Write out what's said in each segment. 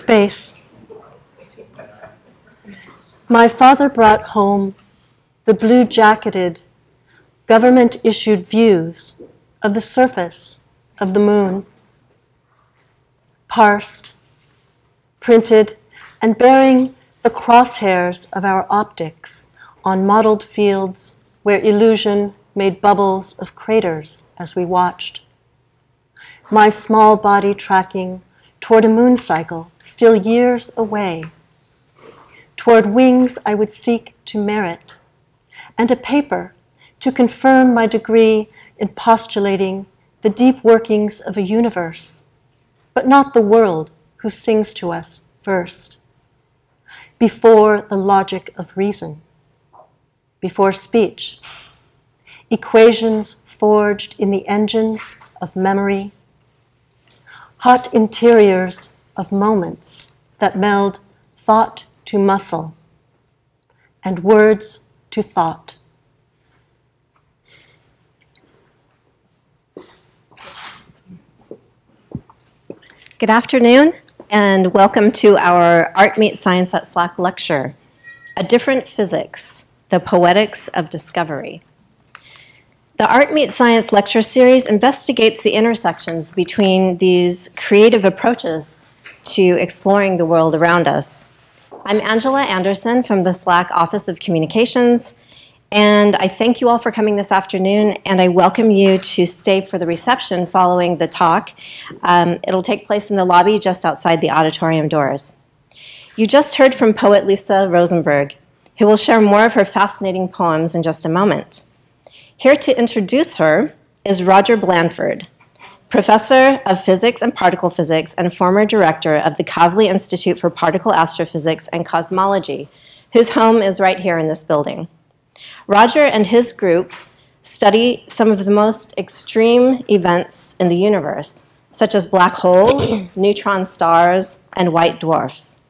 Space. My father brought home the blue-jacketed, government-issued views of the surface of the moon, parsed, printed, and bearing the crosshairs of our optics on mottled fields where illusion made bubbles of craters as we watched. My small body tracking toward a moon cycle still years away, toward wings I would seek to merit, and a paper to confirm my degree in postulating the deep workings of a universe, but not the world who sings to us first, before the logic of reason, before speech, equations forged in the engines of memory, hot interiors of moments that meld thought to muscle and words to thought. Good afternoon, and welcome to our Art Meets Science at SLAC lecture, A Different Physics, the Poetics of Discovery. The Art Meets Science lecture series investigates the intersections between these creative approaches to exploring the world around us. I'm Angela Anderson from the SLAC Office of Communications, and I thank you all for coming this afternoon, and I welcome you to stay for the reception following the talk. It'll take place in the lobby just outside the auditorium doors. You just heard from poet Lisa Rosenberg, who will share more of her fascinating poems in just a moment. Here to introduce her is Roger Blandford, professor of physics and particle physics and former director of the Kavli Institute for Particle Astrophysics and Cosmology, whose home is right here in this building. Roger and his group study some of the most extreme events in the universe, such as black holes, neutron stars, and white dwarfs.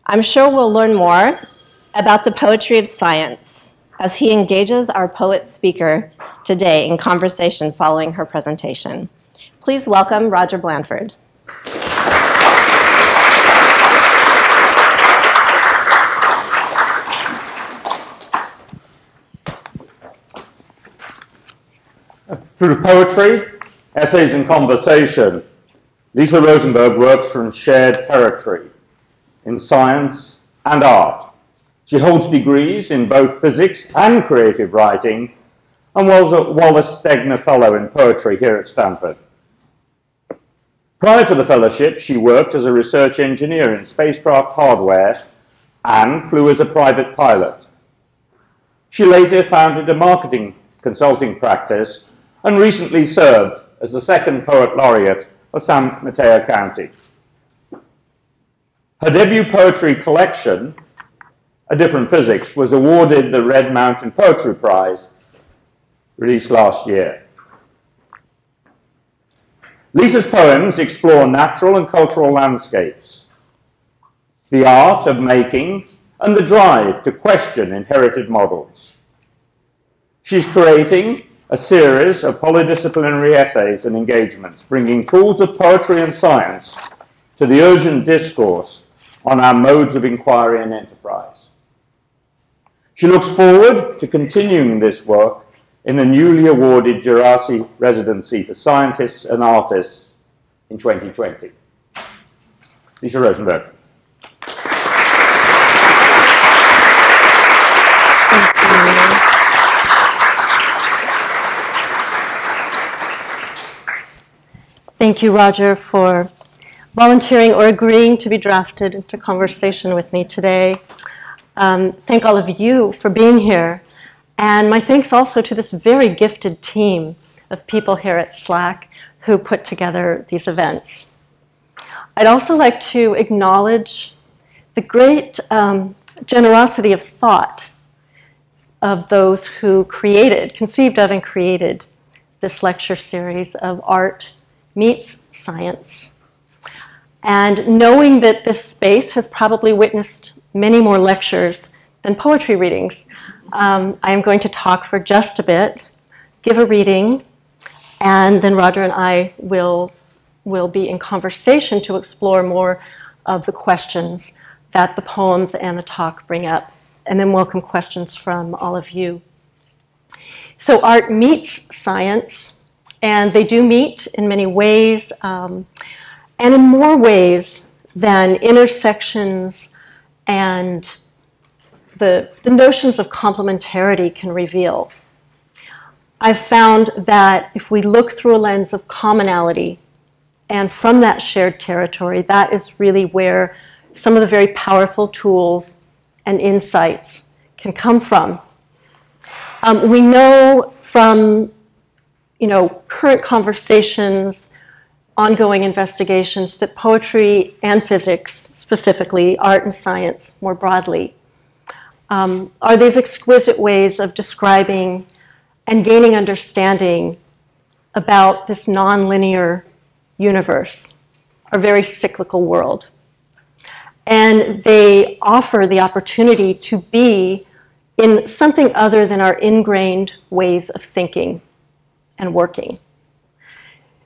I'm sure we'll learn more about the poetry of science as he engages our poet speaker today in conversation following her presentation. Please welcome Roger Blandford. Through poetry, essays, and conversation, Lisa Rosenberg works from shared territory in science and art. She holds degrees in both physics and creative writing and was a Wallace Stegner Fellow in poetry here at Stanford. Prior to the fellowship, she worked as a research engineer in spacecraft hardware and flew as a private pilot. She later founded a marketing consulting practice and recently served as the second poet laureate of San Mateo County. Her debut poetry collection, A Different Physics, was awarded the Red Mountain Poetry Prize, released last year. Lisa's poems explore natural and cultural landscapes, the art of making, and the drive to question inherited models. She's creating a series of polydisciplinary essays and engagements, bringing tools of poetry and science to the urgent discourse on our modes of inquiry and enterprise. She looks forward to continuing this work in the newly awarded Gerasi Residency for Scientists and Artists in 2020. Lisa Rosenberg. Thank you, Roger, for volunteering or agreeing to be drafted into conversation with me today. Thank all of you for being here. And my thanks also to this very gifted team of people here at SLAC who put together these events. I'd also like to acknowledge the great generosity of thought of those who conceived of and created this lecture series of Art Meets Science. And knowing that this space has probably witnessed many more lectures than poetry readings, I am going to talk for just a bit, give a reading, and then Roger and I will be in conversation to explore more of the questions that the poems and the talk bring up, and then welcome questions from all of you. So art meets science, and they do meet in many ways, and in more ways than intersections and the notions of complementarity can reveal. I've found that if we look through a lens of commonality, and from that shared territory, that is really where some of the very powerful tools and insights can come from. We know from current conversations, ongoing investigations, that poetry and physics, specifically art and science more broadly, are these exquisite ways of describing and gaining understanding about this nonlinear universe, our very cyclical world. And they offer the opportunity to be in something other than our ingrained ways of thinking and working.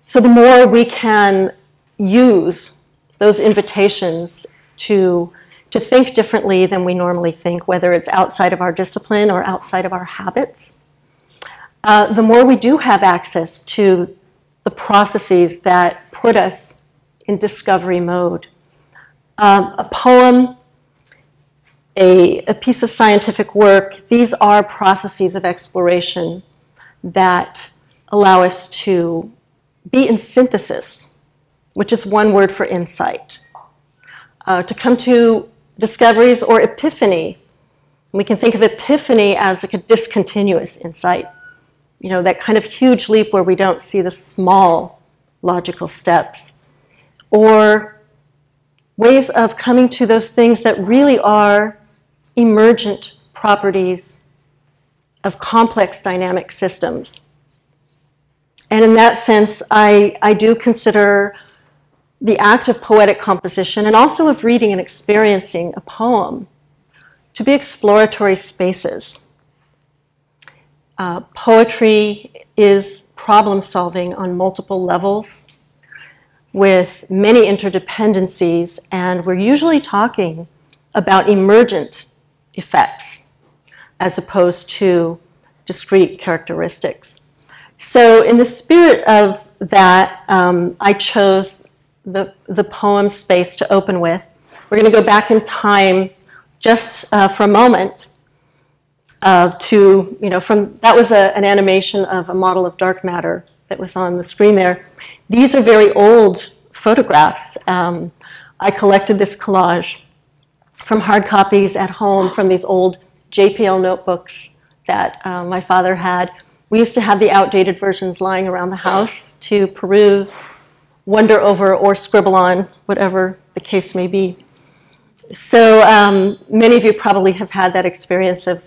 So the more we can use those invitations to think differently than we normally think, whether it's outside of our discipline or outside of our habits, the more we do have access to the processes that put us in discovery mode. A poem, a piece of scientific work, these are processes of exploration that allow us to be in synthesis, which is one word for insight. To come to discoveries or epiphany. We can think of epiphany as like a discontinuous insight. That kind of huge leap where we don't see the small logical steps. Or ways of coming to those things that really are emergent properties of complex dynamic systems. And in that sense, I do consider the act of poetic composition and also of reading and experiencing a poem to be exploratory spaces. Poetry is problem solving on multiple levels with many interdependencies, and we're usually talking about emergent effects as opposed to discrete characteristics. So in the spirit of that, I chose the poem space to open with. We're going to go back in time just for a moment that was an animation of a model of dark matter that was on the screen there. These are very old photographs. I collected this collage from hard copies at home from these old JPL notebooks that my father had. We used to have the outdated versions lying around the house to peruse, wonder over, or scribble on, whatever the case may be. So many of you probably have had that experience of,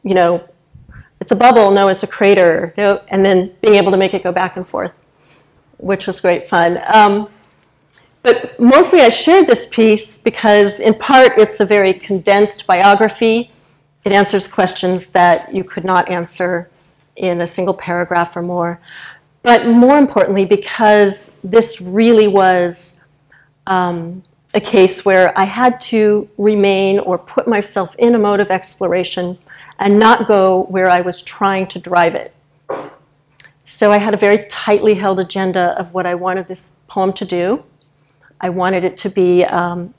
it's a bubble, no, it's a crater, and then being able to make it go back and forth, which was great fun. But mostly I shared this piece because in part it's a very condensed biography. It answers questions that you could not answer in a single paragraph or more. But more importantly, because this really was a case where I had to remain or put myself in a mode of exploration and not go where I was trying to drive it. So I had a very tightly held agenda of what I wanted this poem to do. I wanted it to be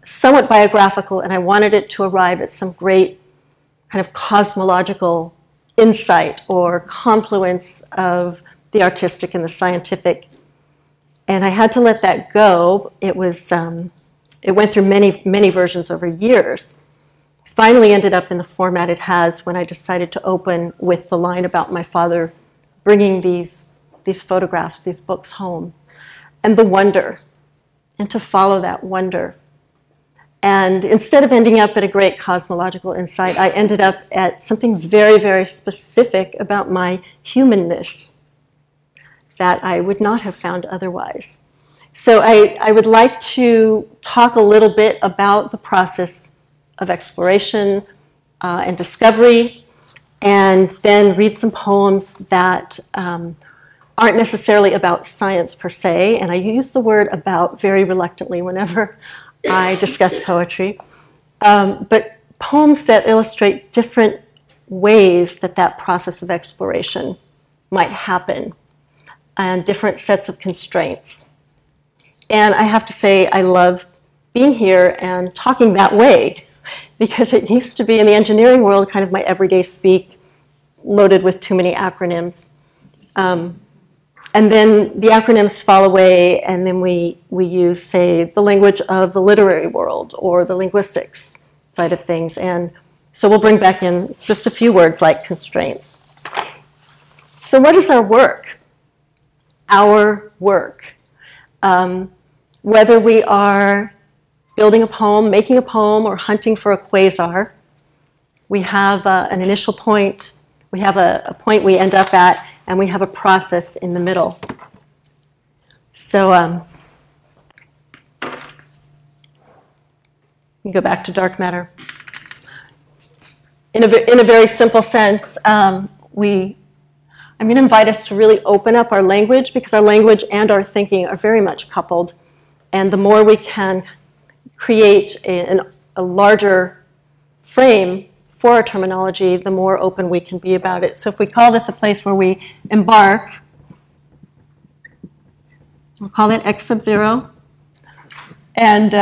somewhat biographical, and I wanted it to arrive at some great kind of cosmological insight or confluence of the artistic and the scientific. And I had to let that go. It went through many versions over years. Finally ended up in the format it has when I decided to open with the line about my father bringing these photographs, these books home, and the wonder, and to follow that wonder. And instead of ending up at a great cosmological insight, I ended up at something very, very specific about my humanness that I would not have found otherwise. So I would like to talk a little bit about the process of exploration and discovery, and then read some poems that aren't necessarily about science per se, and I use the word about very reluctantly whenever I discuss poetry, but poems that illustrate different ways that that process of exploration might happen and different sets of constraints. And I have to say, I love being here and talking that way, because it used to be in the engineering world kind of my everyday speak, loaded with too many acronyms. And then the acronyms fall away, and then we use, say, the language of the literary world or the linguistics side of things. And so we'll bring back in just a few words like constraints. So what is our work? Our work. Whether we are building a poem, making a poem, or hunting for a quasar, we have an initial point, we have a point we end up at, and we have a process in the middle. So we go back to dark matter. In a very simple sense, I'm going to invite us to really open up our language, because our language and our thinking are very much coupled. And the more we can create a larger frame for our terminology, the more open we can be about it. So if we call this a place where we embark, we'll call it X sub 0. And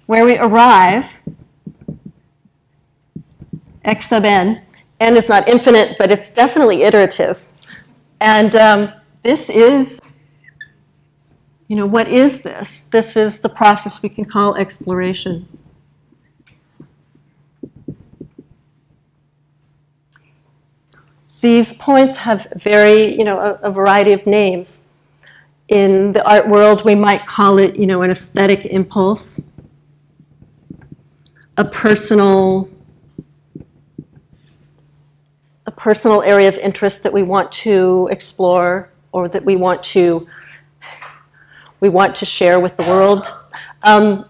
where we arrive, X sub n. N is not infinite, but it's definitely iterative. And this is, what is this? This is the process we can call exploration. These points have a variety of names. In the art world, we might call it, an aesthetic impulse, a personal area of interest that we want to explore, or that we want to share with the world. On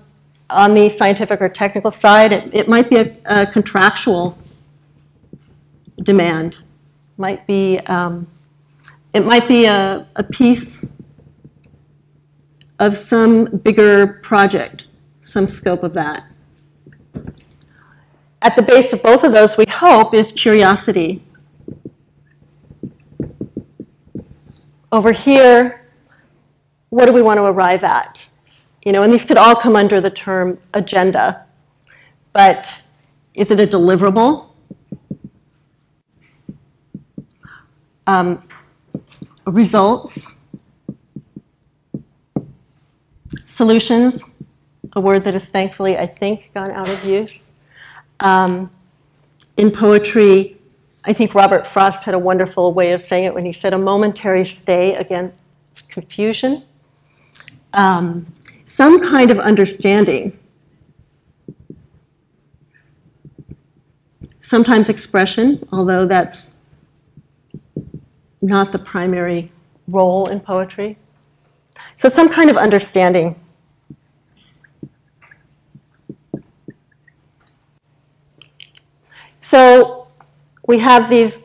the scientific or technical side, it might be a contractual demand. It might be a piece of some bigger project, some scope of that. At the base of both of those, we hope, is curiosity. Over here, what do we want to arrive at? And these could all come under the term agenda. But is it a deliverable? Results? Solutions? A word that has thankfully, I think, gone out of use. In poetry, I think Robert Frost had a wonderful way of saying it when he said a momentary stay against confusion. Some kind of understanding. Sometimes expression, although that's not the primary role in poetry. So some kind of understanding. So we have the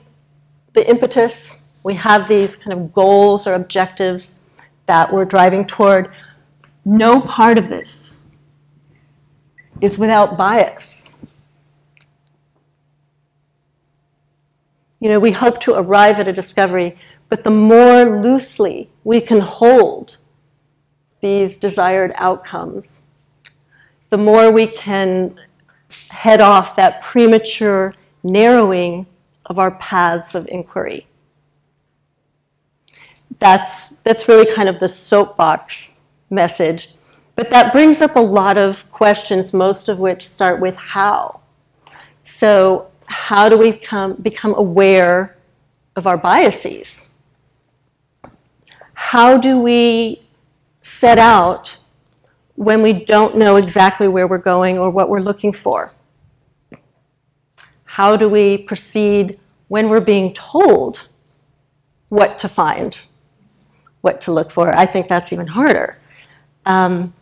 impetus, we have these kind of goals or objectives that we're driving toward. No part of this is without bias. We hope to arrive at a discovery, but the more loosely we can hold these desired outcomes, the more we can head off that premature narrowing of our paths of inquiry. That's really kind of the soapbox message. But that brings up a lot of questions, most of which start with how. So how do we become aware of our biases? How do we set out when we don't know exactly where we're going or what we're looking for? How do we proceed when we're being told what to find, what to look for? I think that's even harder. And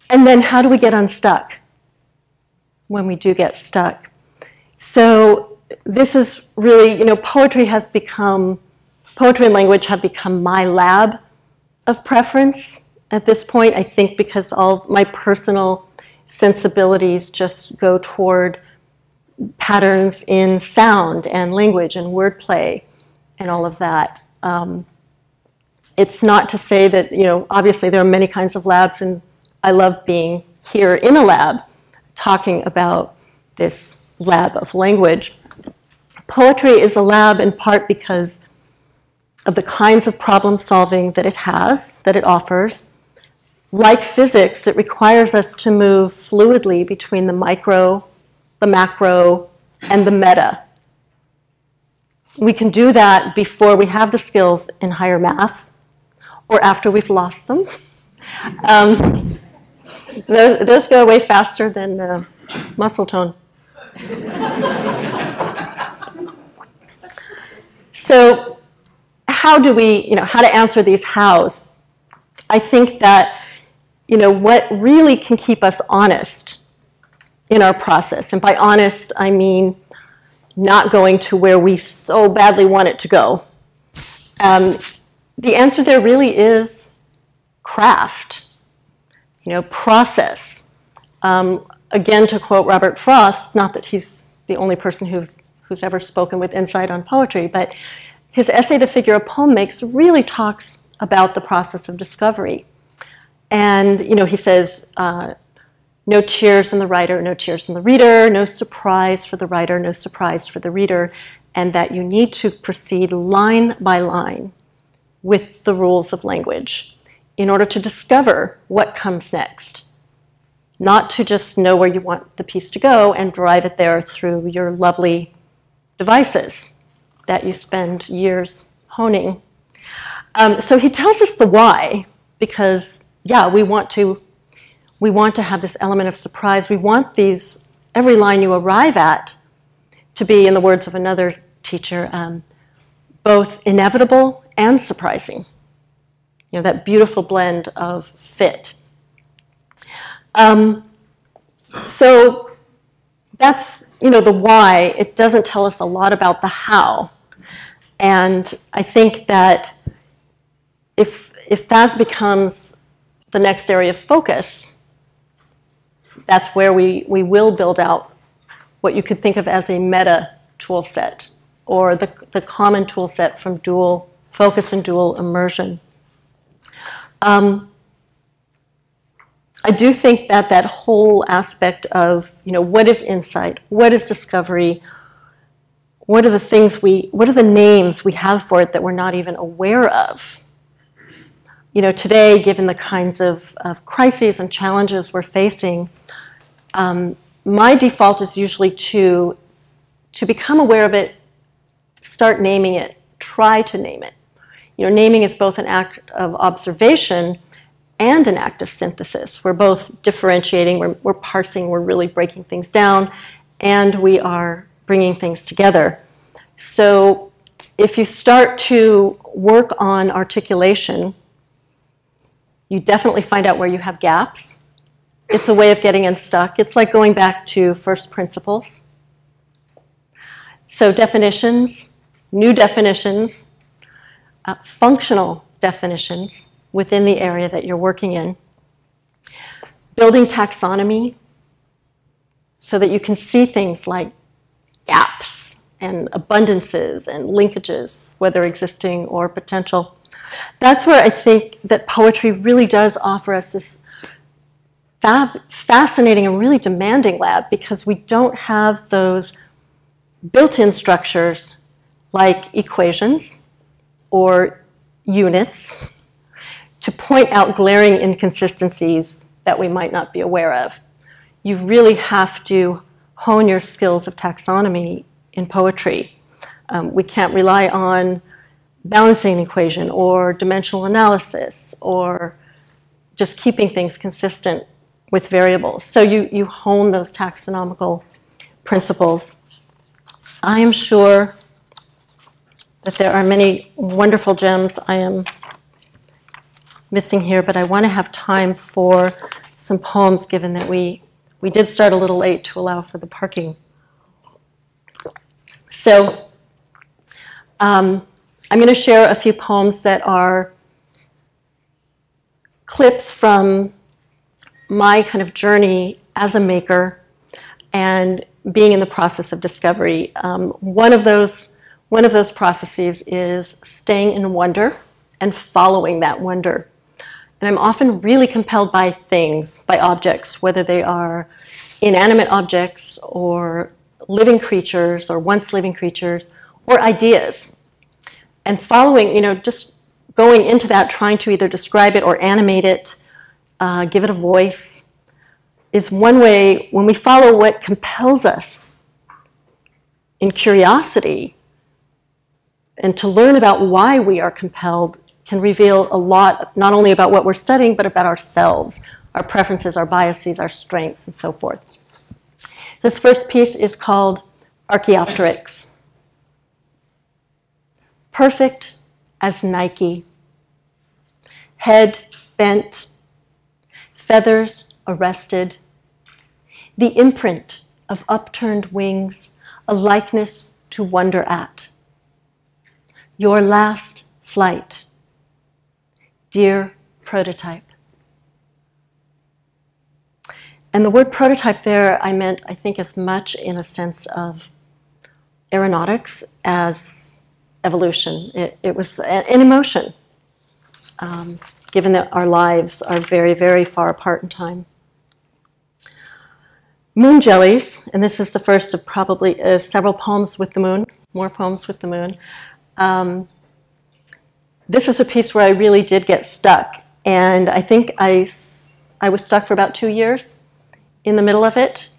then how do we get unstuck when we do get stuck? So this is really, poetry and language have become my lab of preference at this point, I think, because all my personal sensibilities just go toward patterns in sound and language and wordplay and all of that. It's not to say that, obviously there are many kinds of labs, and I love being here in a lab talking about this lab of language. Poetry is a lab in part because of the kinds of problem solving that it has, that it offers. Like physics, it requires us to move fluidly between the micro, the macro, and the meta. We can do that before we have the skills in higher math or after we've lost them. Those go away faster than muscle tone. So how do we, how to answer these hows? I think that, what really can keep us honest in our process, and by honest, I mean not going to where we so badly want it to go. The answer there really is craft, process. Again, to quote Robert Frost, not that he's the only person who's ever spoken with insight on poetry, but his essay, The Figure a Poem Makes, really talks about the process of discovery. And, he says, no cheers in the writer, no cheers in the reader, no surprise for the writer, no surprise for the reader, and that you need to proceed line by line with the rules of language in order to discover what comes next. Not to just know where you want the piece to go and drive it there through your lovely devices that you spend years honing. So he tells us the why, because, yeah, we want to have this element of surprise. We want every line you arrive at to be, in the words of another teacher, both inevitable and surprising. That beautiful blend of fit. So that's, the why. It doesn't tell us a lot about the how. And I think that if that becomes the next area of focus, that's where we will build out what you could think of as a meta tool set, or the common tool set from dual focus and dual immersion. I do think that whole aspect of, what is insight, what is discovery, what are the names we have for it that we're not even aware of? Today, given the kinds of crises and challenges we're facing, my default is usually to become aware of it, start naming it, try to name it. Naming is both an act of observation and an act of synthesis. We're both differentiating, we're parsing, we're really breaking things down, and we are bringing things together. So if you start to work on articulation, you definitely find out where you have gaps. It's a way of getting unstuck. It's like going back to first principles. So definitions, new definitions, functional definitions within the area that you're working in. Building taxonomy so that you can see things like gaps and abundances and linkages, whether existing or potential. That's where I think that poetry really does offer us this fascinating and really demanding lab, because we don't have those built-in structures like equations or units to point out glaring inconsistencies that we might not be aware of. You really have to hone your skills of taxonomy in poetry. We can't rely on balancing an equation or dimensional analysis or just keeping things consistent with variables. So you hone those taxonomical principles. I am sure that there are many wonderful gems I am missing here, but I want to have time for some poems, given that we did start a little late to allow for the parking. So I'm going to share a few poems that are clips from my kind of journey as a maker and being in the process of discovery. One of those processes is staying in wonder and following that wonder. And I'm often really compelled by things, by objects, whether they are inanimate objects or living creatures or once living creatures or ideas. And following, just going into that, trying to either describe it or animate it, give it a voice, is one way. When we follow what compels us in curiosity and to learn about why we are compelled can reveal a lot, not only about what we're studying, but about ourselves, our preferences, our biases, our strengths, and so forth. This first piece is called Archaeopteryx. Perfect as Nike, head bent, feathers arrested, the imprint of upturned wings, a likeness to wonder at. Your last flight, dear prototype. And the word prototype there, I meant, I think, as much in a sense of aeronautics as evolution. It was an emotion, given that our lives are very, very far apart in time. Moon jellies, and this is the first of probably several poems with the moon, more poems with the moon. This is a piece where I really did get stuck, and I think I was stuck for about 2 years in the middle of it,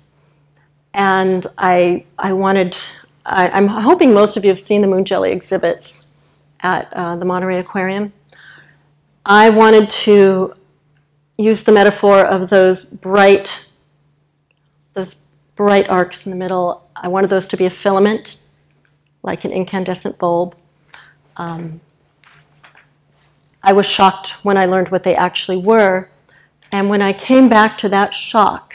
and I'm hoping most of you have seen the moon jelly exhibits at the Monterey Aquarium. I wanted to use the metaphor of those bright arcs in the middle. I wanted those to be a filament, like an incandescent bulb. I was shocked when I learned what they actually were, and when I came back to that shock,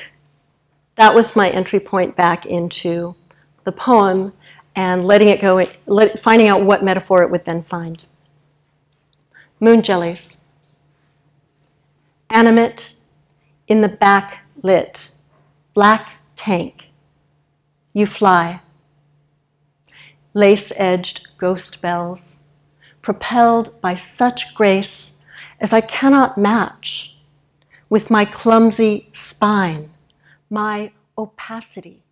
that was my entry point back into the poem and letting it go, finding out what metaphor it would then find. Moon jellies. Animate in the backlit, black tank. You fly. Lace-edged ghost bells, propelled by such grace as I cannot match with my clumsy spine, my opacity,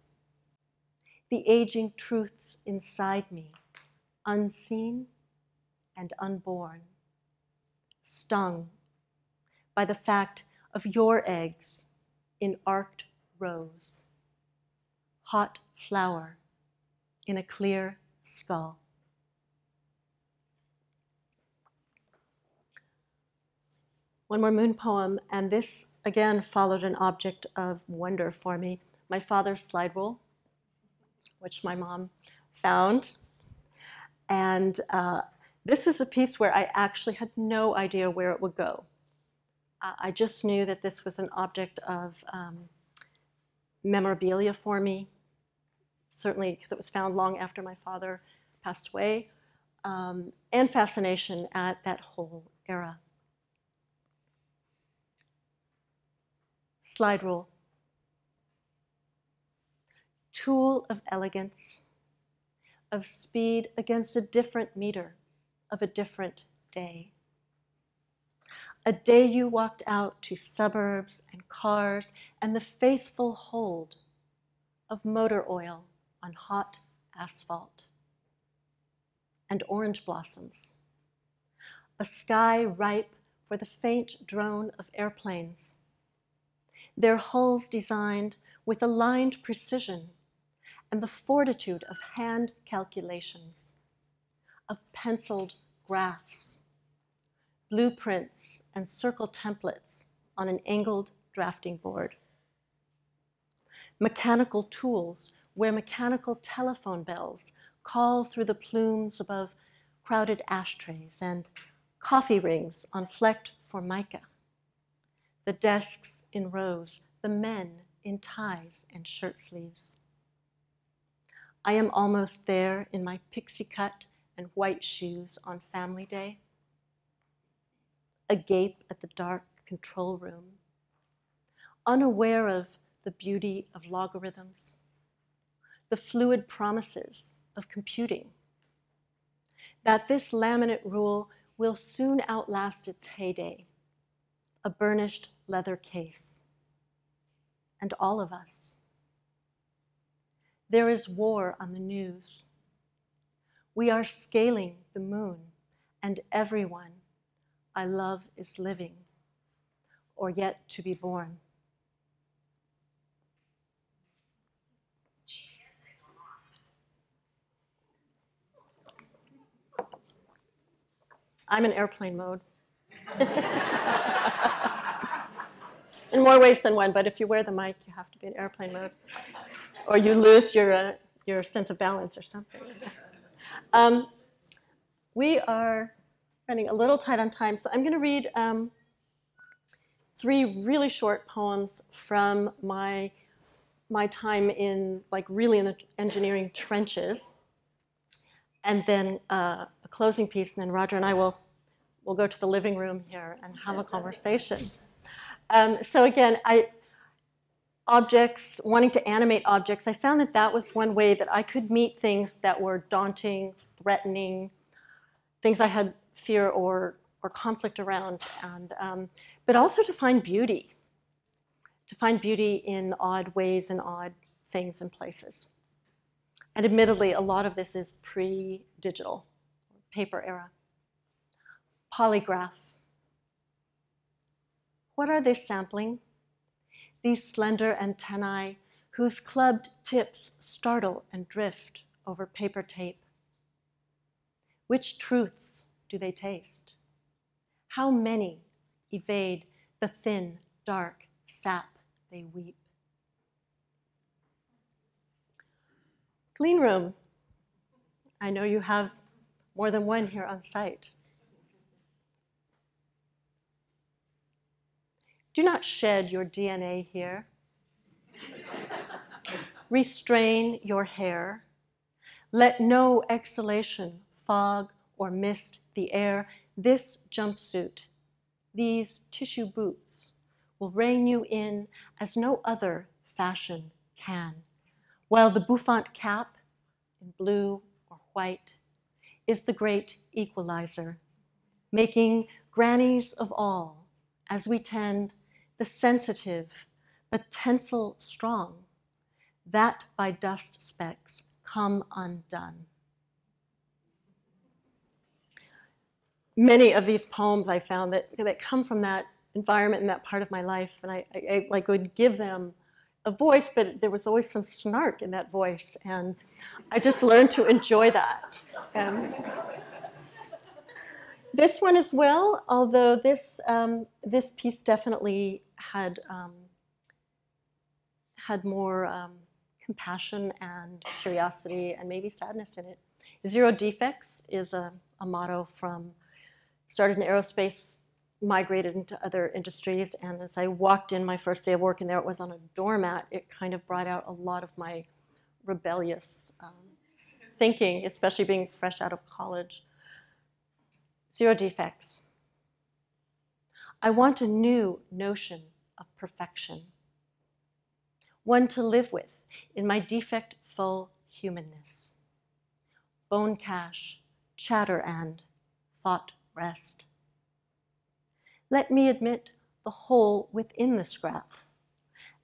the aging truths inside me, unseen and unborn, stung by the fact of your eggs in arced rose, hot flower in a clear skull. One more moon poem, and this again followed an object of wonder for me. My father's slide rule, which my mom found. And this is a piece where I actually had no idea where it would go. I just knew that this was an object of memorabilia for me, certainly because it was found long after my father passed away, and fascination at that whole era. Slide rule. Tool of elegance, of speed against a different meter, of a different day. A day you walked out to suburbs and cars and the faithful hold of motor oil on hot asphalt. And orange blossoms. A sky ripe for the faint drone of airplanes. Their hulls designed with aligned precision and the fortitude of hand calculations, of penciled graphs, blueprints and circle templates on an angled drafting board. Mechanical tools where mechanical telephone bells call through the plumes above crowded ashtrays and coffee rings on flecked formica. The desks in rows, the men in ties and shirt sleeves. I am almost there in my pixie cut and white shoes on family day. Agape at the dark control room, unaware of the beauty of logarithms, the fluid promises of computing, that this laminate rule will soon outlast its heyday, a burnished leather case, and all of us. There is war on the news. We are scaling the moon, and everyone I love is living, or yet to be born. I'm in airplane mode. In more ways than one, but if you wear the mic, you have to be in airplane mode. Or you lose your sense of balance or something. We are running a little tight on time, so I'm going to read 3 really short poems from my time in, like, really in the engineering trenches, and then a closing piece, and then Roger and I will go to the living room here and have a conversation. So again, wanting to animate objects, I found that was one way that I could meet things that were daunting, threatening, things I had fear or conflict around, and but also to find beauty in odd ways and odd things and places. And admittedly, a lot of this is pre-digital, paper era. Polygraph. What are they sampling? These slender antennae whose clubbed tips startle and drift over paper tape. Which truths do they taste? How many evade the thin, dark sap they weep? Clean room. I know you have more than one here on site. Do not shed your DNA here. Restrain your hair. Let no exhalation fog or mist the air. This jumpsuit, these tissue boots, will rein you in as no other fashion can, while the bouffant cap in blue or white is the great equalizer, making grannies of all as we tend the sensitive but tensile strong, that by dust specks come undone. Many of these poems I found that come from that environment and that part of my life, and I like would give them a voice, but there was always some snark in that voice, and I just learned to enjoy that. This one as well, although this piece definitely had more compassion and curiosity and maybe sadness in it. Zero defects is a motto from, started in aerospace, migrated into other industries, and as I walked in my first day of work and there it was on a doormat, it kind of brought out a lot of my rebellious thinking, especially being fresh out of college. Zero defects. I want a new notion of perfection, one to live with in my defect-full humanness. Bone cache, chatter, and thought rest. Let me admit the whole within the scrap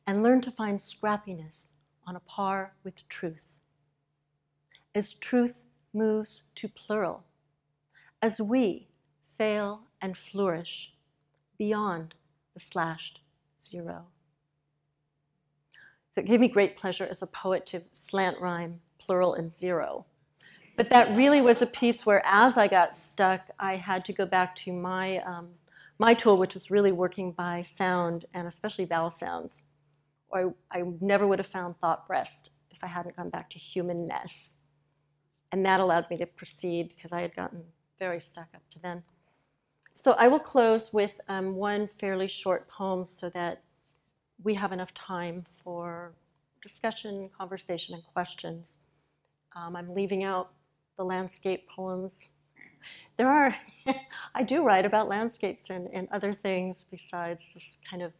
and learn to find scrappiness on a par with truth. As truth moves to plural, as we fail and flourish beyond the slashed zero. So it gave me great pleasure as a poet to slant rhyme plural and zero. But that really was a piece where, as I got stuck, I had to go back to my tool, which was really working by sound, and especially vowel sounds. Or I never would have found thought rest if I hadn't gone back to humanness. And that allowed me to proceed, because I had gotten very stuck up to then. So I will close with one fairly short poem so that we have enough time for discussion, conversation, and questions. I'm leaving out the landscape poems There are, I do write about landscapes and other things besides this kind of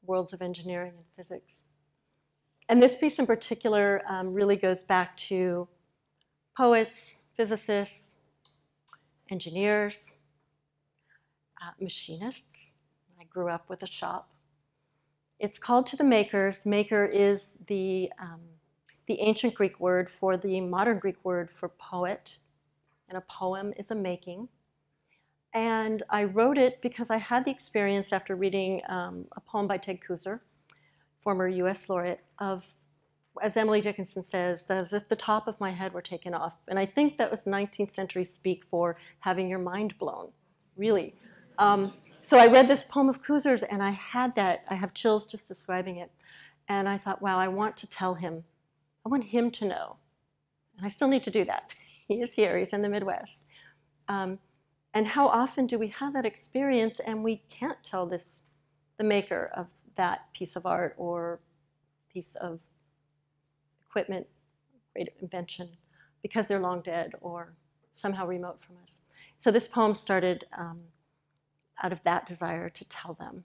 worlds of engineering and physics. And this piece in particular really goes back to poets, physicists, engineers, machinists. I grew up with a shop. It's called To the Makers. Maker is the ancient Greek word for the modern Greek word for poet, and a poem is a making. And I wrote it because I had the experience after reading a poem by Ted Kooser, former US laureate, of, as Emily Dickinson says, as if the top of my head were taken off. And I think that was 19th century speak for having your mind blown, really. So I read this poem of Kooser's and I had that, I have chills just describing it. And I thought, wow, I want to tell him. I want him to know. And I still need to do that. He is here, he's in the Midwest. And how often do we have that experience and we can't tell the maker of that piece of art or piece of equipment, great invention, because they're long dead or somehow remote from us. So this poem started out of that desire to tell them.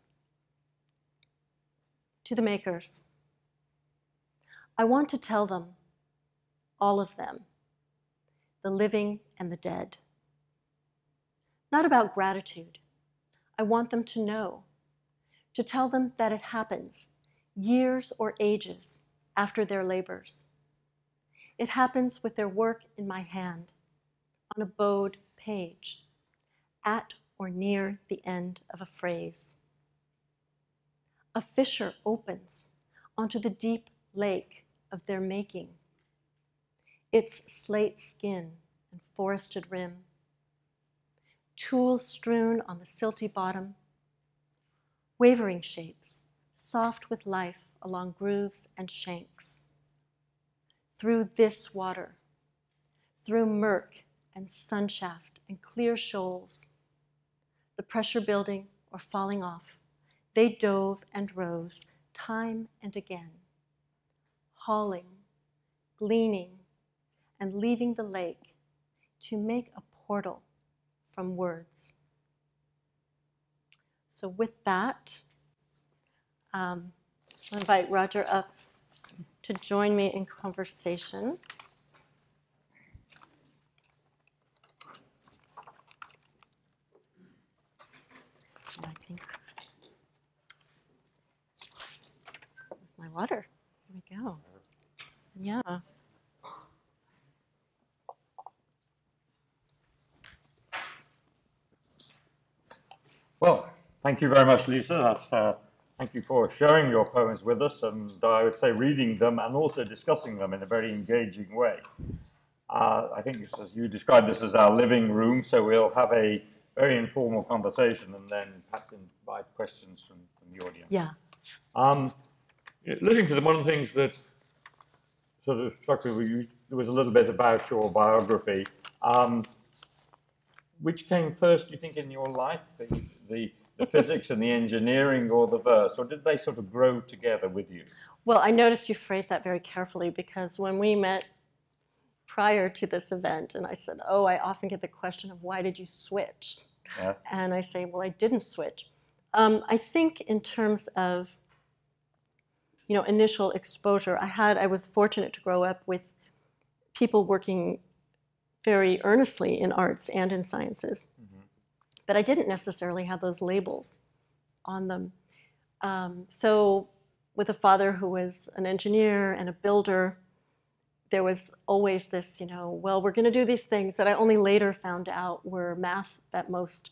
To the makers, I want to tell them, all of them, the living and the dead. Not about gratitude. I want them to know, to tell them that it happens years or ages after their labors. It happens with their work in my hand, on a bowed page, at or near the end of a phrase. A fissure opens onto the deep lake of their making, its slate skin and forested rim, tools strewn on the silty bottom, wavering shapes, soft with life along grooves and shanks. Through this water, through murk and sunshaft and clear shoals, the pressure building or falling off, they dove and rose time and again, hauling, gleaning, and leaving the lake to make a portal from words. So with that, I'll invite Roger up to join me in conversation. And I think with my water, here we go. Yeah. Well, thank you very much, Lisa. Thank you for sharing your poems with us, and I would say reading them and also discussing them in a very engaging way. I think, as you described this as our living room, so we'll have a very informal conversation and then perhaps invite questions from the audience. Yeah. Listening to them, one of the things that sort of struck me was a little bit about your biography. Which came first, do you think, in your life, the physics and the engineering, or the verse, or did they sort of grow together with you? Well, I noticed you phrased that very carefully, because when we met prior to this event, and I said, oh, I often get the question of why did you switch? Yeah. And I say, well, I didn't switch. I think in terms of, initial exposure, I was fortunate to grow up with people working very earnestly in arts and in sciences. Mm-hmm. But I didn't necessarily have those labels on them. So with a father who was an engineer and a builder, there was always this, well, we're going to do these things that I only later found out were math that most,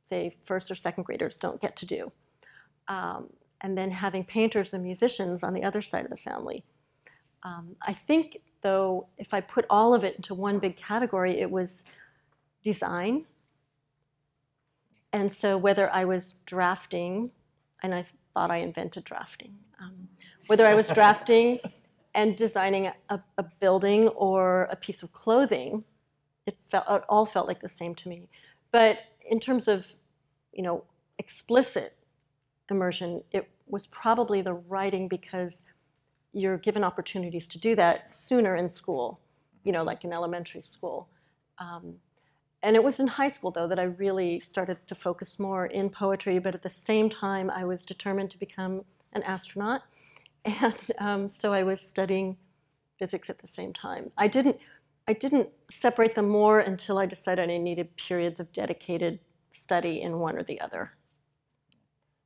say, first or second graders don't get to do. And then having painters and musicians on the other side of the family. I think, though, if I put all of it into one big category, it was design. And so whether I was drafting, and I thought I invented drafting, whether I was drafting and designing a building or a piece of clothing, it all felt like the same to me. But in terms of, explicit immersion, it was probably the writing, because you're given opportunities to do that sooner in school, like in elementary school. And it was in high school, though, that I really started to focus more in poetry, but at the same time, I was determined to become an astronaut. And so I was studying physics at the same time. I didn't separate them more until I decided I needed periods of dedicated study in one or the other.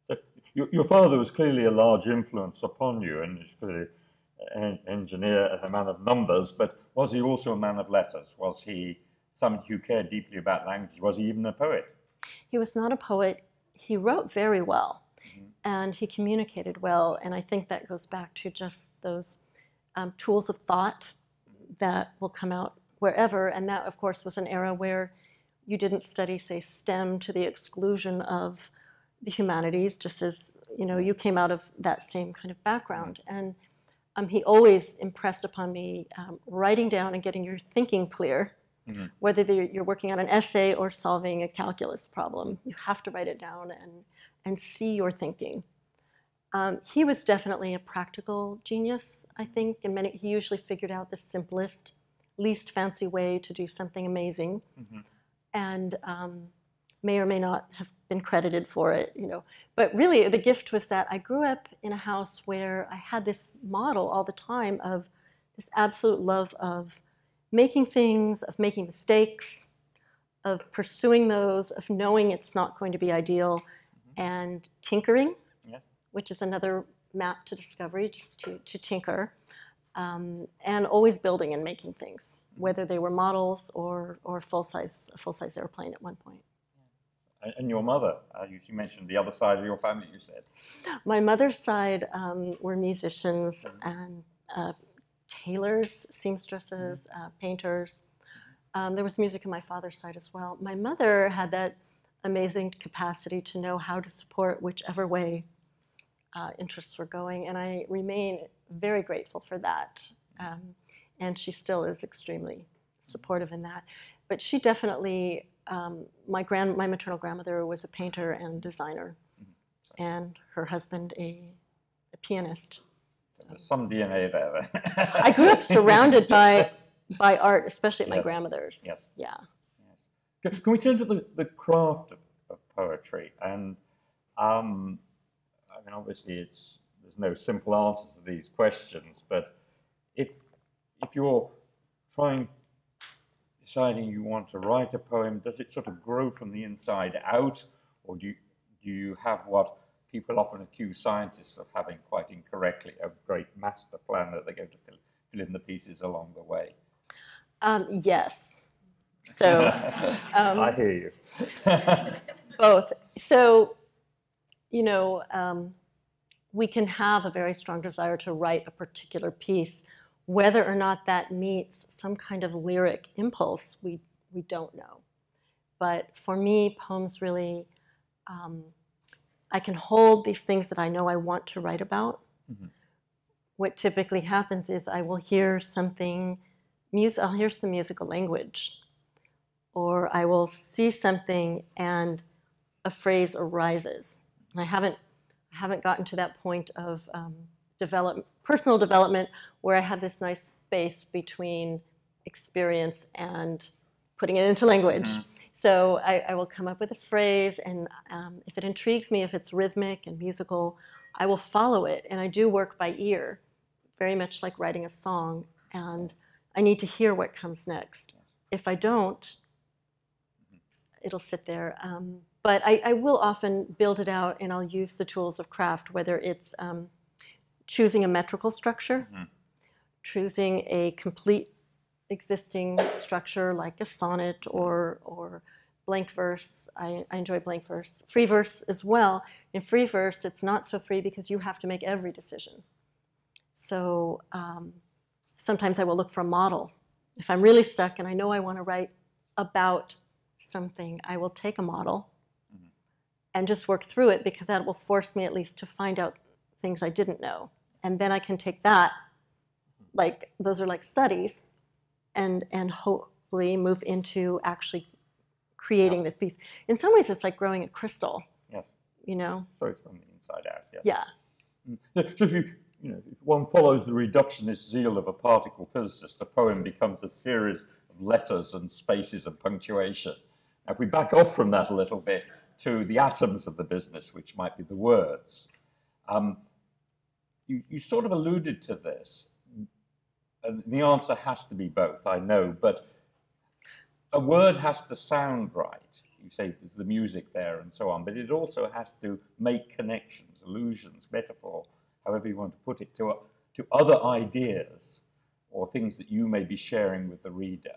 So your father was clearly a large influence upon you, and he's clearly an engineer and a man of numbers, but was he also a man of letters? Was he somebody who cared deeply about language? Was he even a poet? He was not a poet. He wrote very well, and he communicated well, and I think that goes back to just those tools of thought that will come out wherever, and that, of course, was an era where you didn't study, say, STEM to the exclusion of the humanities, just as, you came out of that same kind of background. And he always impressed upon me writing down and getting your thinking clear. Whether you're working on an essay or solving a calculus problem, you have to write it down and see your thinking. He was definitely a practical genius, I think, and he usually figured out the simplest, least fancy way to do something amazing, and may or may not have been credited for it, But really, the gift was that I grew up in a house where I had this model all the time of this absolute love of making things, of making mistakes, of pursuing those, of knowing it's not going to be ideal, and tinkering, which is another map to discovery, just to tinker, and always building and making things, whether they were models or a full-size airplane at one point. And your mother, you mentioned the other side of your family, you said. My mother's side were musicians and tailors, seamstresses, painters. There was music on my father's side as well. My mother had that amazing capacity to know how to support whichever way interests were going, and I remain very grateful for that. And she still is extremely supportive in that. But she definitely, my maternal grandmother was a painter and designer, and her husband a pianist. There's some DNA there. I grew up surrounded by art, especially at my grandmother's. Yes. Yeah. Yes. Can we turn to the craft of poetry? And obviously, there's no simple answers to these questions. But if you're deciding you want to write a poem, does it sort of grow from the inside out, or do you have what people often accuse scientists of having quite incorrectly, a great master plan that they're going to fill in the pieces along the way? Yes. So I hear you. Both. So, we can have a very strong desire to write a particular piece. Whether or not that meets some kind of lyric impulse, we don't know. But for me, poems really, I can hold these things that I know I want to write about. What typically happens is I will hear something, I'll hear some musical language, or I will see something and a phrase arises. And I haven't gotten to that point of personal development where I have this nice space between experience and putting it into language. So I will come up with a phrase, and if it intrigues me, if it's rhythmic and musical, I will follow it. And I do work by ear, very much like writing a song, and I need to hear what comes next. If I don't, it'll sit there. But I will often build it out, and I'll use the tools of craft, whether it's choosing a metrical structure, choosing a complete existing structure like a sonnet or blank verse. I enjoy blank verse. Free verse as well. In free verse, it's not so free because you have to make every decision. So sometimes I will look for a model. If I'm really stuck and I know I want to write about something, I will take a model and just work through it, because that will force me at least to find out things I didn't know. And then I can take that, like those are like studies, and hopefully move into actually creating this piece. In some ways, it's like growing a crystal. Yes. So it's from the inside out. Yes. Yeah. So if one follows the reductionist zeal of a particle physicist, a poem becomes a series letters and spaces and punctuation. Now, if we back off from that a little bit to the atoms of the business, which might be the words, you sort of alluded to this. And the answer has to be both, I know, but a word has to sound right. You say there's the music there and so on, but it also has to make connections, allusions, metaphor, however you want to put it, to other ideas or things that you may be sharing with the reader.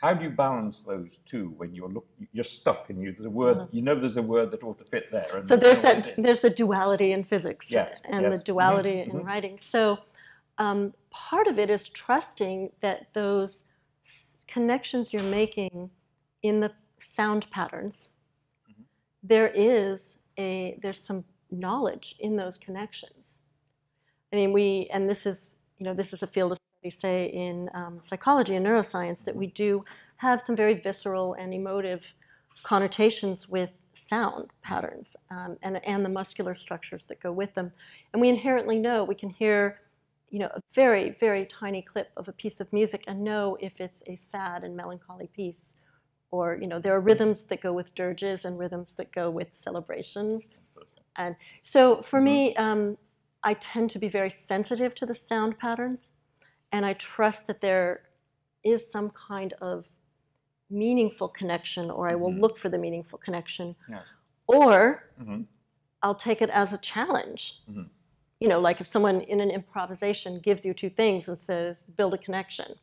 How do you balance those two when you're stuck and there's a word, you know there's a word that ought to fit there? And so there's a duality in physics, yes, and yes. the duality in writing. So part of it is trusting that those connections you're making in the sound patterns, there's some knowledge in those connections. I mean, and this is a field of study, say, in psychology and neuroscience, that we do have some very visceral and emotive connotations with sound patterns and the muscular structures that go with them. And we inherently know, we can hear a very, very tiny clip of a piece of music and know if it's a sad and melancholy piece. Or, there are rhythms that go with dirges and rhythms that go with celebrations. And so for me, I tend to be very sensitive to the sound patterns, and I trust that there is some kind of meaningful connection, or I will look for the meaningful connection. Yes. Or I'll take it as a challenge. Like if someone in an improvisation gives you two things and says, build a connection.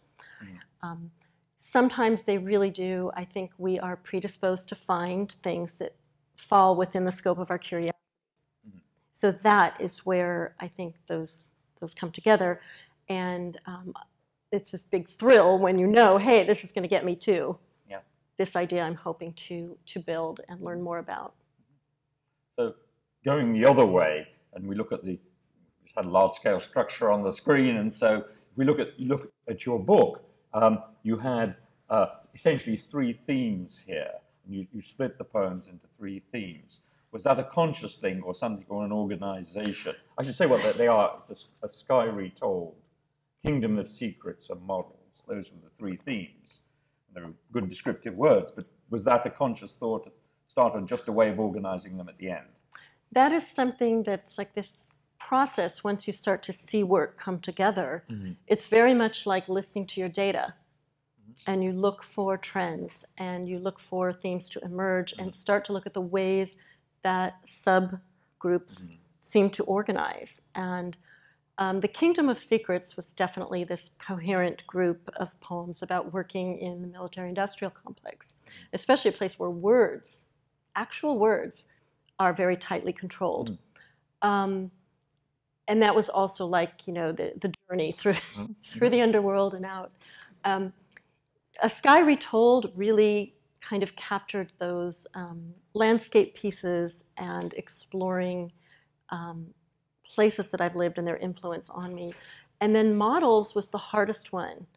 Sometimes they really do. I think we are predisposed to find things that fall within the scope of our curiosity. So that is where I think those come together. And it's this big thrill when hey, this is going to get me to this idea I'm hoping to build and learn more about. So going the other way, and we look at we had a large-scale structure on the screen, and so if we look at your book, you had essentially three themes here. And you split the poems into three themes. Was that a conscious thing or something, or an organization? I should say what they are. It's a sky retold, kingdom of secrets and models. Those were the three themes. They're good descriptive words, but was that a conscious thought to start on, just a way of organizing them at the end? That is something that's like this process. Once you start to see work come together, it's very much like listening to your data. And you look for trends, and you look for themes to emerge, and start to look at the ways that subgroups seem to organize. And the Kingdom of Secrets was definitely this coherent group of poems about working in the military-industrial complex, especially a place where words, actual words, are very tightly controlled. And that was also like, the journey through the underworld and out. A Sky Retold really kind of captured those landscape pieces and exploring places that I've lived and their influence on me. And then models was the hardest one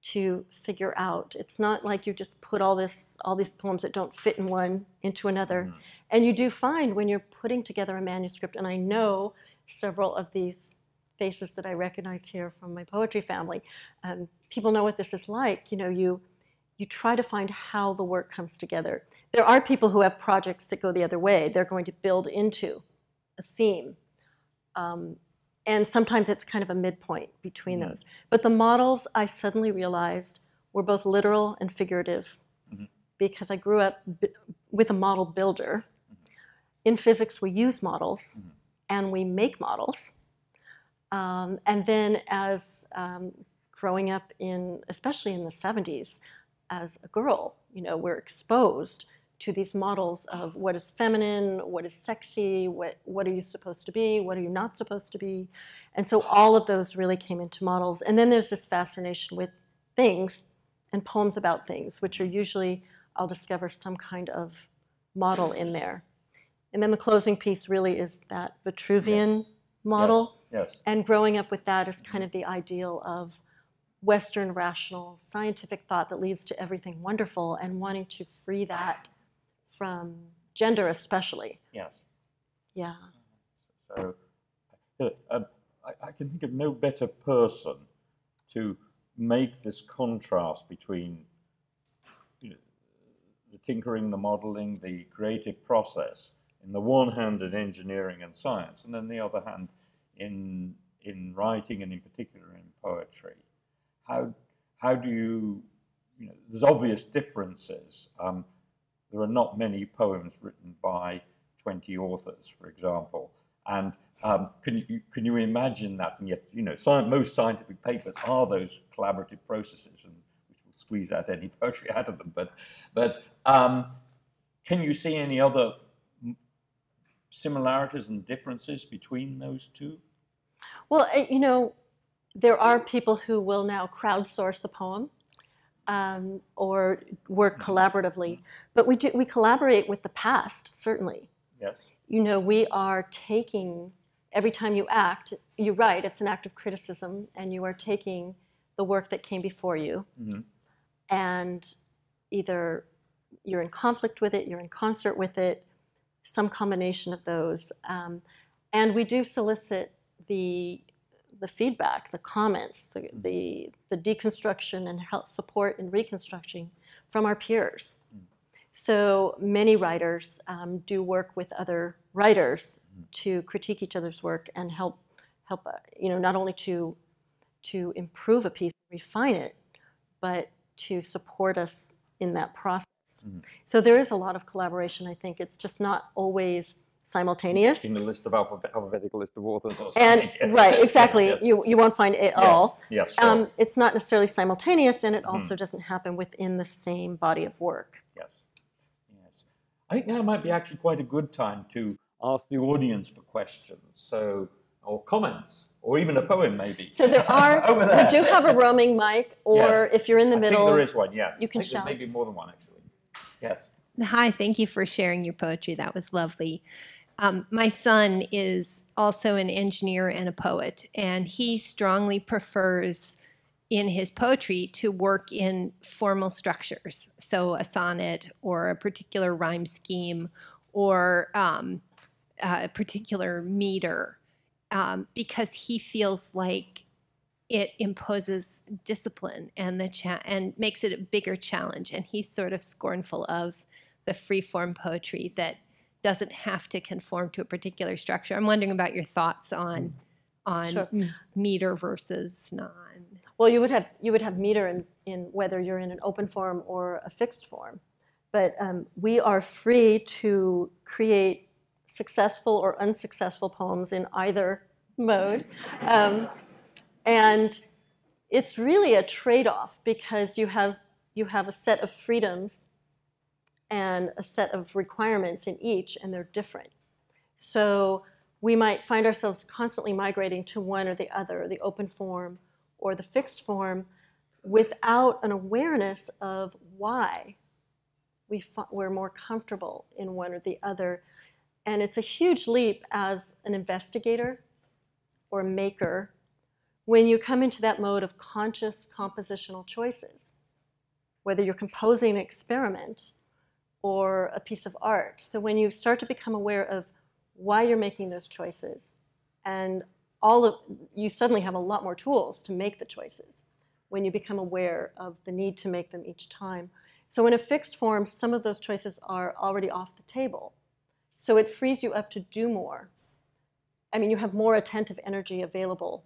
to figure out. It's not like you just put all these poems that don't fit in one into another. And you do find when you're putting together a manuscript, and I know several of these faces that I recognize here from my poetry family, people know what this is like. You try to find how the work comes together. There are people who have projects that go the other way. They're going to build into a theme. And sometimes it's kind of a midpoint between those. But the models, I suddenly realized, were both literal and figurative, because I grew up with a model builder. In physics, we use models, and we make models. And then as growing up especially in the 70s, as a girl, we're exposed to these models of what is feminine, what is sexy, what are you supposed to be, what are you not supposed to be. And so all of those really came into models. And then there's this fascination with things and poems about things, which are usually, I'll discover some kind of model in there. And then the closing piece really is that Vitruvian model. Yes. And growing up with that is kind of the ideal of Western rational scientific thought that leads to everything wonderful, and wanting to free that from gender especially. Yes. Yeah. So I can think of no better person to make this contrast between the tinkering, the modeling, the creative process, in the one hand in engineering and science, and then the other hand in writing and in particular in poetry. How do you, there's obvious differences. There are not many poems written by 20 authors, for example, and can you imagine that? And yet, most scientific papers are those collaborative processes, and which will squeeze out any poetry out of them. But can you see any other similarities and differences between those two? Well, there are people who will now crowdsource a poem or work collaboratively, but we collaborate with the past, certainly. Yes. We are taking, every time you act, you write, it's an act of criticism, and you are taking the work that came before you, and either you're in conflict with it, you're in concert with it, some combination of those. And we do solicit the feedback, the comments, the deconstruction and help support in reconstructing from our peers. So many writers do work with other writers to critique each other's work and help not only to improve a piece, refine it, but to support us in that process. So there is a lot of collaboration, I think. It's just not always simultaneous. In the list of alphabetical list of authors or something. And right, exactly. Yes. You won't find it all. Yes, sure. It's not necessarily simultaneous, and it also doesn't happen within the same body of work. Yes. I think now might be actually quite a good time to ask the audience for questions, or comments, or even a poem maybe. So there are, over there. We do have a roaming mic, or if you're in the middle. I think there is one, yes. You can shout. Maybe more than one, actually. Yes. Hi, thank you for sharing your poetry. That was lovely. My son is also an engineer and a poet, and he strongly prefers in his poetry to work in formal structures. So a sonnet or a particular rhyme scheme or a particular meter, because he feels like it imposes discipline and and makes it a bigger challenge. And he's sort of scornful of the free-form poetry that doesn't have to conform to a particular structure. I'm wondering about your thoughts on Sure. meter versus non. Well, you would have meter in whether you're in an open form or a fixed form, but we are free to create successful or unsuccessful poems in either mode. And it's really a trade-off, because you have a set of freedoms and a set of requirements in each, and they're different. So we might find ourselves constantly migrating to one or the other, the open form or the fixed form, without an awareness of why we're more comfortable in one or the other. And it's a huge leap as an investigator or a maker when you come into that mode of conscious compositional choices, whether you're composing an experiment or a piece of art. So when you start to become aware of why you're making those choices, and you suddenly have a lot more tools to make the choices when you become aware of the need to make them each time. So in a fixed form, some of those choices are already off the table. So it frees you up to do more. I mean, you have more attentive energy available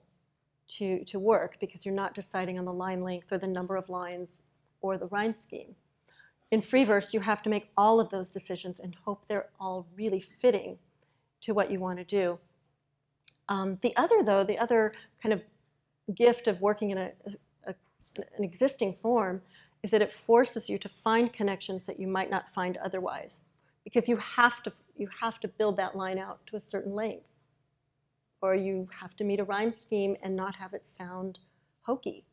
to work, because you're not deciding on the line length or the number of lines or the rhyme scheme. In free verse, you have to make all of those decisions and hope they're all really fitting to what you want to do. The other kind of gift of working in an existing form is that it forces you to find connections that you might not find otherwise, because you have to build that line out to a certain length. Or you have to meet a rhyme scheme and not have it sound hokey.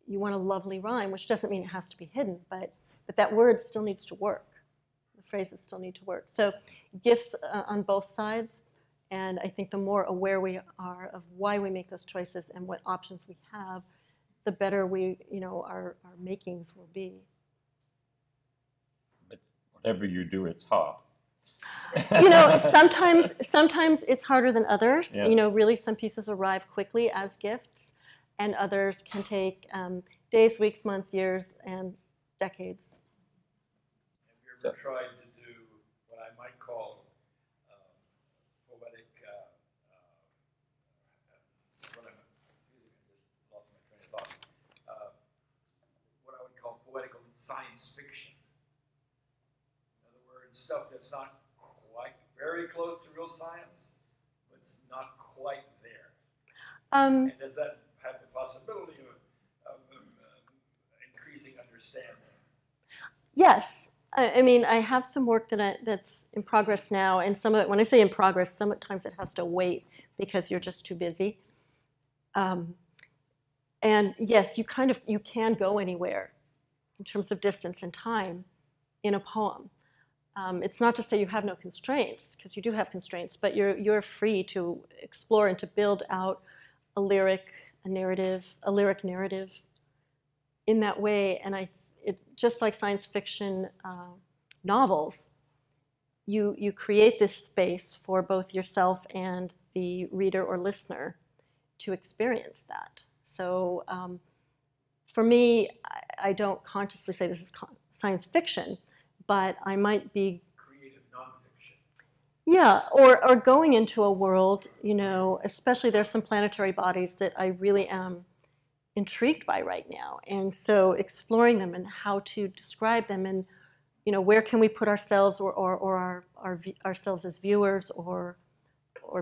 You want a lovely rhyme, which doesn't mean it has to be hidden, but that word still needs to work. The phrases still need to work. So gifts on both sides, and I think the more aware we are of why we make those choices and what options we have, the better our makings will be. But whatever you do, it's hard. Sometimes it's harder than others. Yes. Really some pieces arrive quickly as gifts, and others can take days, weeks, months, years, and decades. Have you ever tried to do what I might call poetic, what I'm, excuse me, I just lost my train of thought, what I would call poetical science fiction? In other words, stuff that's not quite very close to real science, but it's not quite there. And does that have the possibility of increasing understanding? Yes. I mean, I have some work that's in progress now, and some of it, when I say in progress, sometimes it has to wait because you're just too busy. And yes, you can go anywhere in terms of distance and time in a poem. It's not to say you have no constraints, because you do have constraints, but you're free to explore and to build out a lyric narrative in that way. And it's just like science fiction novels, you create this space for both yourself and the reader or listener to experience that. So for me, I don't consciously say this is science fiction, but I might be Creative nonfiction. yeah, or going into a world, you know, especially there's some planetary bodies that I really am intrigued by right now. And so exploring them and how to describe them, and, you know, where can we put ourselves or ourselves as viewers or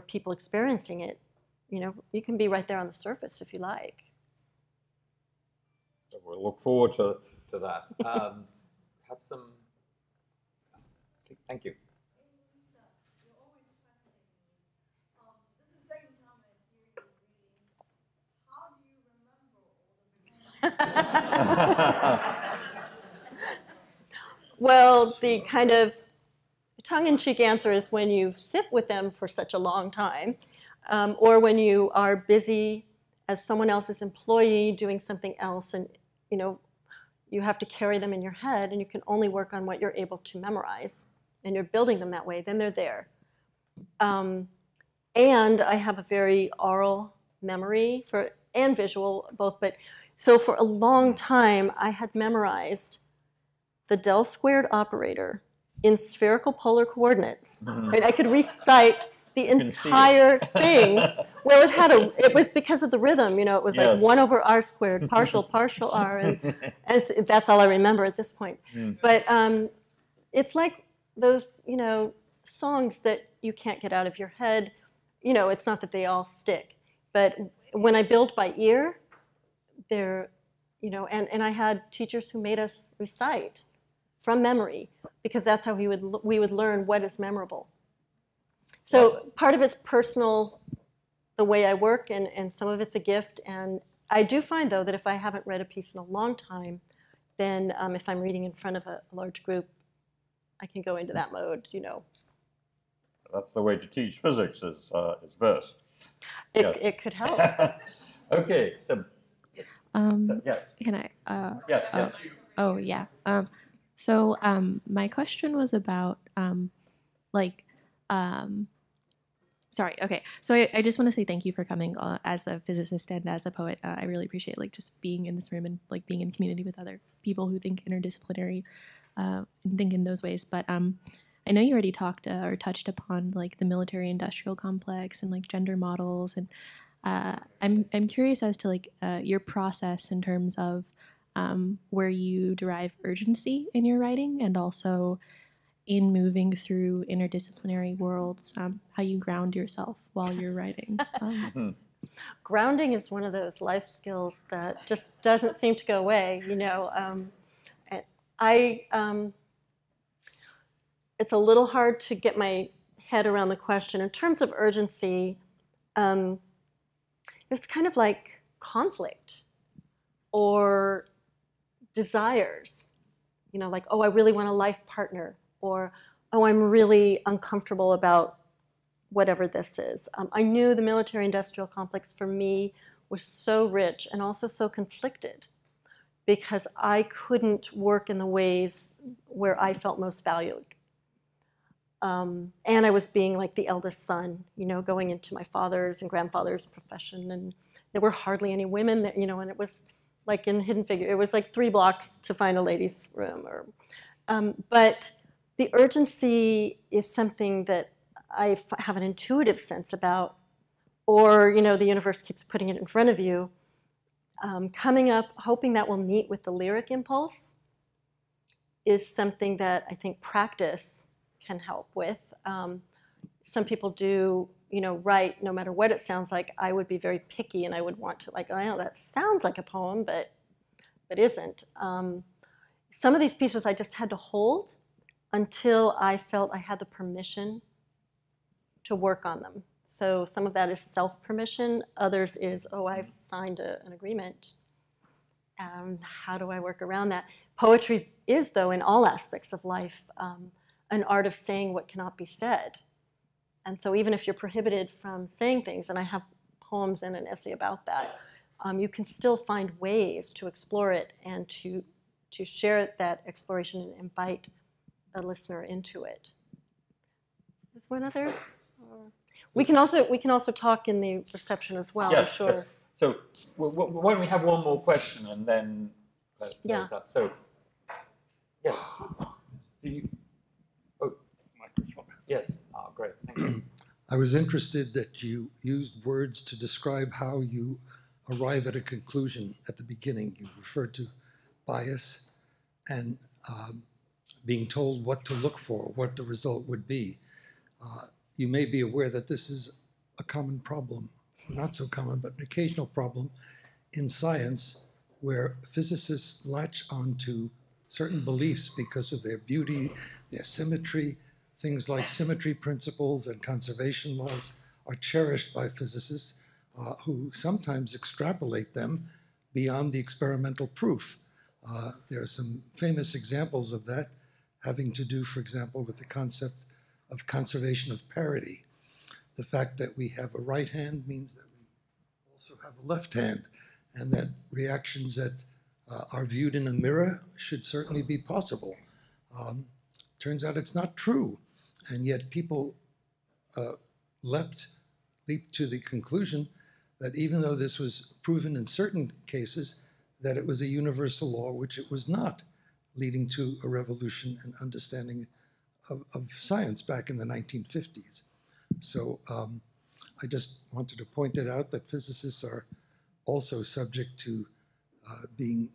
people experiencing it. You know, you can be right there on the surface if you like. So we'll look forward to that. Have some. Thank you. Well, the kind of tongue-in-cheek answer is when you sit with them for such a long time, or when you are busy as someone else's employee doing something else, and you know you have to carry them in your head, and you can only work on what you're able to memorize, and you're building them that way. Then they're there. And I have a very oral memory and visual both, but. So for a long time, I had memorized the del squared operator in spherical polar coordinates. Right? I could recite the entire thing. Well, it was because of the rhythm. You know, it was like 1 over r squared, partial r, and that's all I remember at this point. But it's like those, you know, songs that you can't get out of your head. You know, it's not that they all stick, but when I build by ear. There, you know, and I had teachers who made us recite from memory because that's how we would learn what is memorable. So part of it's personal, the way I work, and some of it's a gift. And I do find, though, that if I haven't read a piece in a long time, then if I'm reading in front of a large group, I can go into that mode, you know. That's the way to teach physics is verse. It could help. Okay, so. Yes. Can I? Yes. Oh, yeah. So my question was about sorry. Okay. So I just want to say thank you for coming as a physicist and as a poet. I really appreciate just being in this room and being in community with other people who think interdisciplinary and think in those ways. But I know you already talked or touched upon the military-industrial complex and gender models, and I'm curious as to your process in terms of where you derive urgency in your writing, and also in moving through interdisciplinary worlds, how you ground yourself while you're writing. Grounding is one of those life skills that just doesn't seem to go away. You know, it's a little hard to get my head around the question in terms of urgency. It's kind of like conflict or desires, you know, like, oh, I really want a life partner, or, oh, I'm really uncomfortable about whatever this is. I knew the military-industrial complex for me was so rich and also so conflicted because I couldn't work in the ways where I felt most valued. And I was being like the eldest son, you know, going into my father's and grandfather's profession and there were hardly any women there, and it was like in Hidden Figure, it was like 3 blocks to find a ladies' room. But the urgency is something that I have an intuitive sense about, or the universe keeps putting it in front of you. Coming up, hoping that will meet with the lyric impulse is something that I think practice can help with. Some people do, write no matter what it sounds like. I would be very picky, and I would want to oh, that sounds like a poem, but isn't. Some of these pieces I just had to hold until I felt I had the permission to work on them. So some of that is self-permission. Others is, oh, I've signed an agreement. How do I work around that? Poetry is, though, in all aspects of life, an art of saying what cannot be said. And so even if you're prohibited from saying things, and I have poems and an essay about that, you can still find ways to explore it and to share that exploration and invite a listener into it. Is one other? We can also talk in the reception as well. Yes, sure. Yes. So why don't we have one more question and then yeah. So yes. Do you? Oh, microphone. Yes. Oh, great. Thank you. I was interested that you used words to describe how you arrive at a conclusion at the beginning. You referred to bias and being told what to look for, what the result would be. You may be aware that this is a common problem, not so common, but an occasional problem in science where physicists latch onto certain beliefs because of their beauty, their symmetry. Things like symmetry principles and conservation laws are cherished by physicists who sometimes extrapolate them beyond the experimental proof. There are some famous examples of that having to do, for example, with the concept of conservation of parity. The fact that we have a right hand means that we also have a left hand, and that reactions that are viewed in a mirror should certainly be possible. Turns out it's not true, and yet people leaped to the conclusion that even though this was proven in certain cases, that it was a universal law, which it was not, leading to a revolution and understanding of science back in the 1950s. So I just wanted to point it out that physicists are also subject to being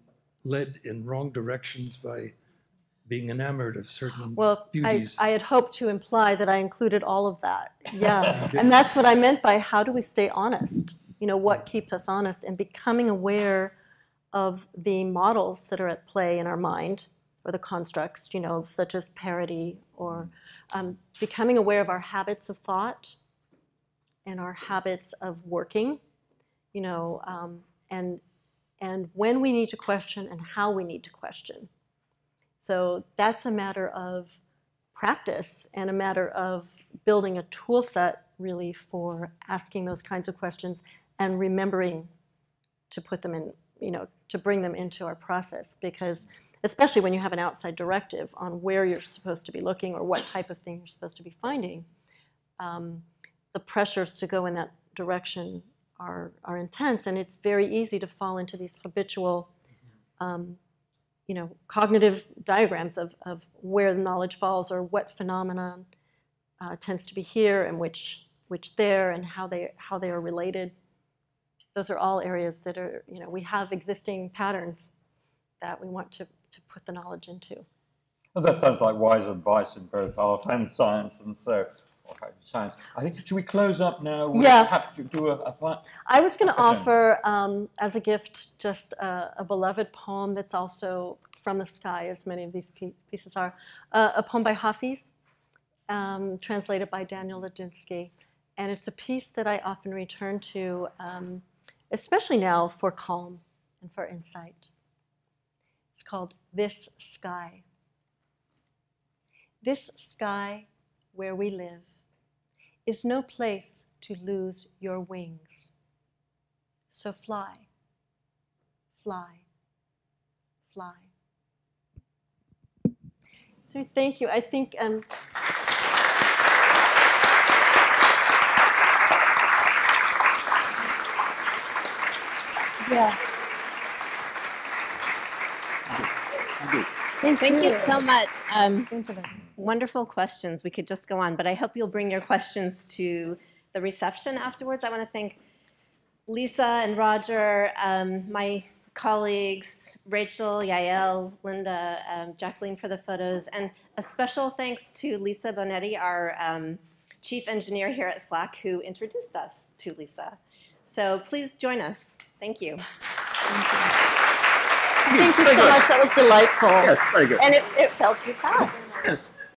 led in wrong directions by being enamored of certain beauties. I had hoped to imply that I included all of that. Yeah, okay. And that's what I meant by how do we stay honest? What keeps us honest, and becoming aware of the models that are at play in our mind, or the constructs, such as parity, or becoming aware of our habits of thought and our habits of working, and when we need to question and how we need to question. So that's a matter of practice and a matter of building a tool set really for asking those kinds of questions and remembering to put them in, to bring them into our process, because especially when you have an outside directive on where you're supposed to be looking or what type of thing you're supposed to be finding, the pressures to go in that direction are intense, and it's very easy to fall into these habitual cognitive diagrams of where the knowledge falls or what phenomenon tends to be here and which there, and how they are related. Those are all areas that are, we have existing patterns that we want to put the knowledge into. Well, that sounds like wise advice in both art and science, and so science. I think, should we close up now? Yeah. Perhaps do a I was going to offer, as a gift, just a beloved poem that's also from the sky, as many of these pieces are, a poem by Hafiz, translated by Daniel Ladinsky. And it's a piece that I often return to, especially now for calm and for insight. It's called This Sky. This sky where we live is no place to lose your wings. So fly, fly, fly. So thank you. I think Thank you so much. Wonderful questions. We could just go on, but I hope you'll bring your questions to the reception afterwards. I want to thank Lisa and Roger, my colleagues, Rachel, Yael, Linda, Jacqueline for the photos, and a special thanks to Lisa Bonetti, our chief engineer here at SLAC, who introduced us to Lisa. So please join us. Thank you. Thank you so much. That was delightful. Yes, very good. And it felt too fast. Yes.